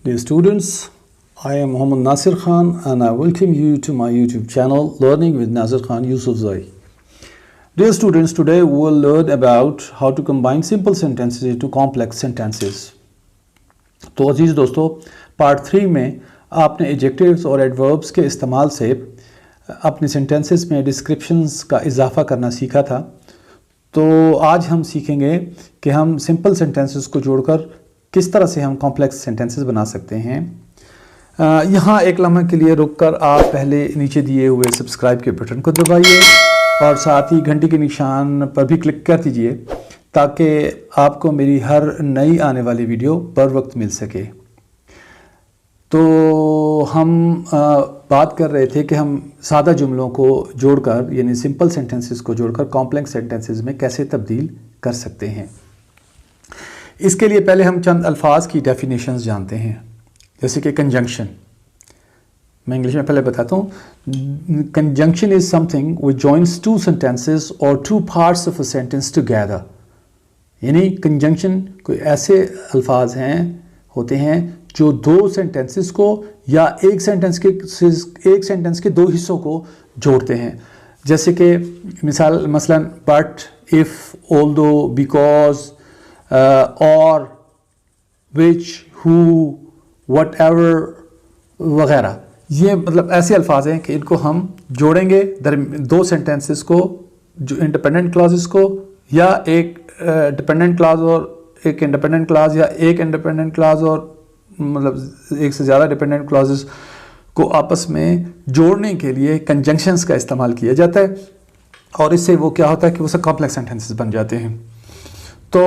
Dear students, I am Mohammad Nasir Khan and I welcome you to my YouTube channel Learning with Nasir Khan Yusufzai. Dear students, today we will learn about how to combine simple sentences into complex sentences. तो अजीज़ दोस्तों, part 3 में आपने adjectives और adverbs के इस्तेमाल से अपने sentences में डिस्क्रिप्शंस का इजाफा करना सीखा था। तो आज हम सीखेंगे कि हम सिंपल सेंटेंसेस को जोड़कर किस तरह से हम कॉम्प्लेक्स सेंटेंसेस बना सकते हैं। यहाँ एक लम्हे के लिए रुककर आप पहले नीचे दिए हुए सब्सक्राइब के बटन को दबाइए और साथ ही घंटी के निशान पर भी क्लिक कर दीजिए ताकि आपको मेरी हर नई आने वाली वीडियो बर वक्त मिल सके। तो हम बात कर रहे थे कि हम सादा जुमलों को जोड़कर यानी सिंपल सेंटेंसेस को जोड़कर कॉम्प्लेक्स सेंटेंसेस में कैसे तब्दील कर सकते हैं। इसके लिए पहले हम चंद अल्फाज की डेफिनेशंस जानते हैं, जैसे कि कंजंक्शन। मैं इंग्लिश में पहले बताता हूँ। Conjunction is something which joins two sentences और two parts of a sentence together. यानी कंजंक्शन कोई ऐसे अल्फाज होते हैं जो दो सेंटेंसेस को या एक सेंटेंस के दो हिस्सों को जोड़ते हैं। जैसे कि मसलन बट, इफ़, ऑल्दो, बिकॉज, और, विच, हु, व्हाटएवर वगैरह। ये मतलब ऐसे अल्फाज हैं कि इनको हम जोड़ेंगे दो सेंटेंसेस को, जो इंडिपेंडेंट क्लॉजेस को, या एक डिपेंडेंट क्लॉज और एक इंडिपेंडेंट क्लॉज, या एक इंडिपेंडेंट क्लॉज और मतलब एक से ज़्यादा डिपेंडेंट क्लॉजेस को आपस में जोड़ने के लिए कंजंक्शंस का इस्तेमाल किया जाता है। और इससे वो क्या होता है कि वो सब कॉम्प्लेक्स सेंटेंसेस बन जाते हैं। तो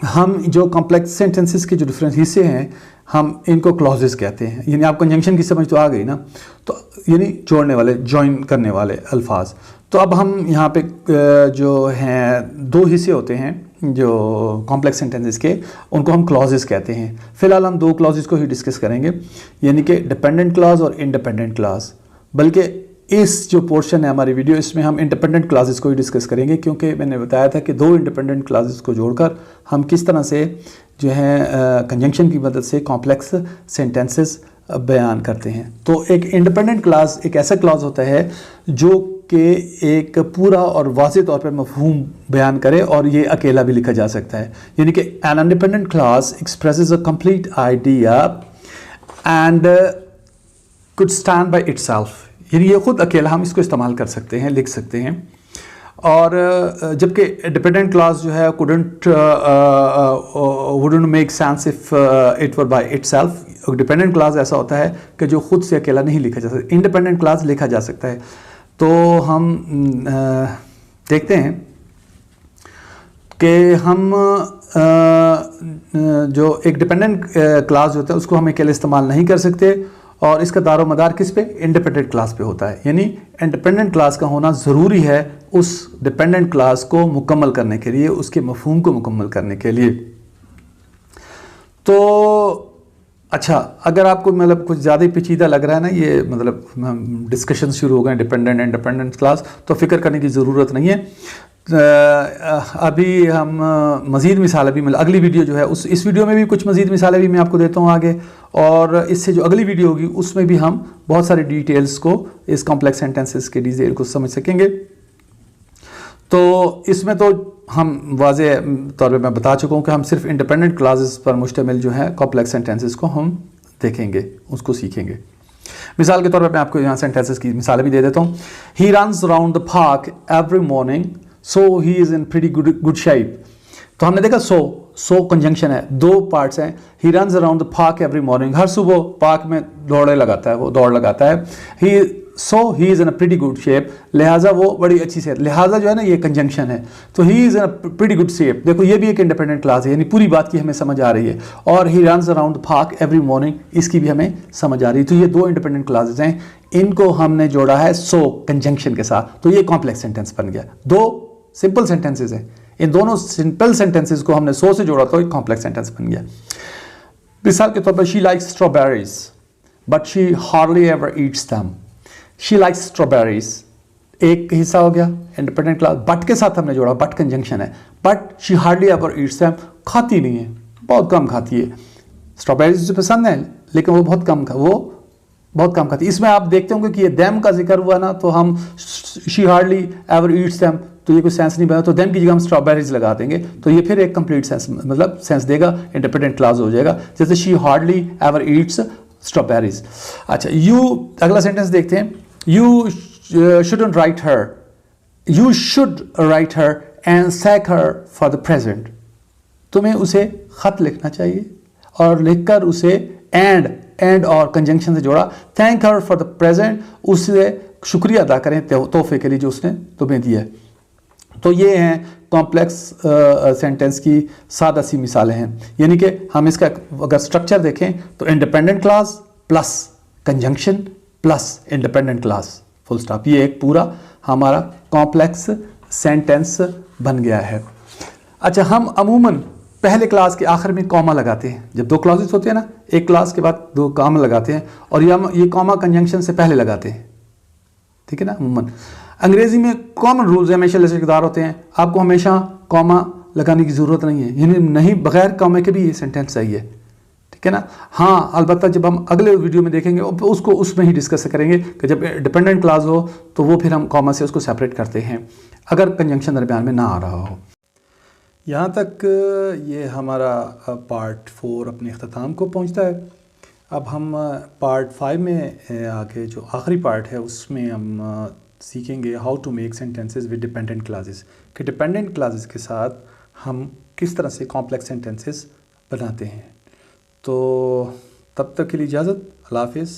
हम जो कॉम्प्लेक्स सेंटेंसेस के जो डिफरेंट हिस्से हैं हम इनको क्लॉजेस कहते हैं। यानी आप कंजंक्शन की समझ तो आ गई ना, तो यानी जोड़ने वाले, जॉइन करने वाले अल्फाज। तो अब हम यहाँ पे जो हैं दो हिस्से होते हैं जो कॉम्प्लेक्स सेंटेंसेस के, उनको हम क्लॉजेस कहते हैं। फ़िलहाल हम दो क्लॉजेस को ही डिस्कस करेंगे, यानी कि डिपेंडेंट क्लॉज और इंडिपेंडेंट क्लॉज। बल्कि इस जो पोर्शन है हमारी वीडियो, इसमें हम इंडिपेंडेंट क्लॉजेस को ही डिस्कस करेंगे, क्योंकि मैंने बताया था कि दो इंडिपेंडेंट क्लॉजेस को जोड़कर हम किस तरह से जो है कंजंक्शन की मदद से कॉम्प्लेक्स सेंटेंसेस बयान करते हैं। तो एक इंडिपेंडेंट क्लॉज एक ऐसा क्लॉज होता है जो कि एक पूरा और वाज़ेह तौर पर मफ़हूम बयान करे, और ये अकेला भी लिखा जा सकता है। यानी कि an independent clause expresses a complete idea and could stand by itself. यानी ये खुद अकेला हम इसको इस्तेमाल कर सकते हैं, लिख सकते हैं। और जबकि डिपेंडेंट क्लॉज जो है wouldn't make sense if it were by itself. Dependent clause ऐसा होता है कि जो खुद से अकेला नहीं लिखा जा सकता। इंडिपेंडेंट क्लॉज लिखा जा सकता है। तो हम देखते हैं कि हम जो एक डिपेंडेंट क्लॉज होता है उसको हम अकेले इस्तेमाल नहीं कर सकते, और इसका दारो मदार किस पे? इंडिपेंडेंट क्लास पे होता है। यानी इंडिपेंडेंट क्लास का होना ज़रूरी है उस डिपेंडेंट क्लास को मुकम्मल करने के लिए, उसके मफहूम को मुकम्मल करने के लिए। तो अच्छा, अगर आपको मतलब कुछ ज़्यादा ही पेचीदा लग रहा है ना, ये मतलब डिस्कशन शुरू हो गए डिपेंडेंट इंडिपेंडेंट क्लास, तो फिक्र करने की ज़रूरत नहीं है। अभी हम मज़ीद मिसालें भी मतलब अगली वीडियो जो है इस वीडियो में भी कुछ मज़ीद मिसालें भी मैं आपको देता हूँ आगे, और इससे जो अगली वीडियो होगी उसमें भी हम बहुत सारे डिटेल्स को, इस कॉम्प्लेक्स सेंटेंसेस के डिटेल को समझ सकेंगे। तो इसमें तो हम वाज़ेह तौर पे मैं बता चुका हूँ कि हम सिर्फ इंडिपेंडेंट क्लॉजेस पर मुश्तमिल जो है कॉम्प्लेक्स सेंटेंसेस को हम देखेंगे, उसको सीखेंगे। मिसाल के तौर पर मैं आपको यहाँ सेंटेंसेस की मिसालें भी दे देता हूँ। He runs around the park every morning so he is in pretty good shape. तो हमने देखा सो कंजंक्शन है, दो पार्ट्स हैं। He runs around the park every morning, हर सुबह पार्क में दौड़ लगाता है। He is in a pretty good shape, लिहाजा वो बड़ी अच्छी से, लिहाजा जो है ना ये कंजंक्शन है। तो ही is in a pretty good shape, देखो ये भी एक इंडिपेंडेंट क्लॉज है, यानी पूरी बात की हमें समझ आ रही है। और ही runs around the park every morning, इसकी भी हमें समझ आ रही है। तो ये दो इंडिपेंडेंट क्लॉजेज हैं, इनको हमने जोड़ा है सो कंजंक्शन के साथ, तो ये कॉम्प्लेक्स सेंटेंस बन गया। दो सिंपल सेंटेंसेस हैं, इन दोनों सिंपल सेंटेंसेस को हमने सो से जोड़ा तो एक कॉम्प्लेक्स सेंटेंस बन गया। मिसाल के तौर पर she likes strawberries but she hardly ever Yeats them. She likes strawberries एक हिस्सा हो गया इंडिपेंडेंट क्लॉज, बट के साथ हमने जोड़ा, बट कंजंक्शन है। But she hardly ever Yeats them, खाती नहीं है, बहुत कम खाती है। स्ट्रॉबेरीज उसे पसंद है लेकिन वो बहुत कम खाती। इसमें आप देखते होंगे कि ये them का जिक्र हुआ ना, तो हम she hardly ever eats them, तो ये कोई सेंस नहीं बना, तो them की जगह हम स्ट्रॉबेरीज लगा देंगे तो ये फिर एक कंप्लीट सेंस, मतलब सेंस देगा, इंडिपेंडेंट क्लास हो जाएगा। जैसे she hardly ever eats strawberries। अच्छा, अगला सेंटेंस देखते हैं। You shouldn't write her, you should write her and thank her for the present। तुम्हें उसे खत लिखना चाहिए और लिखकर उसे एंड और कंजंक्शन से जोड़ा, thank her for the present, उससे शुक्रिया अदा करें तोहफे के लिए जो उसने तुम्हें दिया है। तो ये हैं कॉम्प्लेक्स सेंटेंस की सादा सी मिसालें हैं। यानी कि हम इसका अगर स्ट्रक्चर देखें तो independent class plus conjunction plus independent class, full stop, ये एक पूरा हमारा कॉम्प्लेक्स सेंटेंस बन गया है। अच्छा, हम अमूमन पहले क्लास के आखिर में कॉमा लगाते हैं। जब दो क्लॉजेस होते हैं ना, एक क्लास के बाद दो कॉमा लगाते हैं, और ये कॉमा कंजंक्शन से पहले लगाते हैं, ठीक है ना। अमूमन अंग्रेजी में कॉमन रूल्स हमेशा लचकदार होते हैं, आपको हमेशा कॉमा लगाने की ज़रूरत नहीं है, यानी नहीं, बगैर कॉमे के भी ये सेंटेंस सही है, ठीक है ना। हाँ, अलबत्ता जब हम अगले वीडियो में देखेंगे उसको उसमें ही डिस्कस करेंगे कि जब डिपेंडेंट क्लास हो तो वो फिर हम कॉमा से उसको सेपरेट करते हैं अगर कंजंक्शन दरमियान में ना आ रहा हो। यहाँ तक ये हमारा पार्ट 4 अपने अख्ताम को पहुँचता है। अब हम पार्ट 5 में आगे जो आखिरी पार्ट है उसमें हम सीखेंगे how to make sentences with dependent clauses, कि डिपेंडेंट क्लासेस के साथ हम किस तरह से कॉम्प्लेक्स सेंटेंसेस बनाते हैं। तो तब तक के लिए इजाज़त, अल्लाह हाफ़िज़।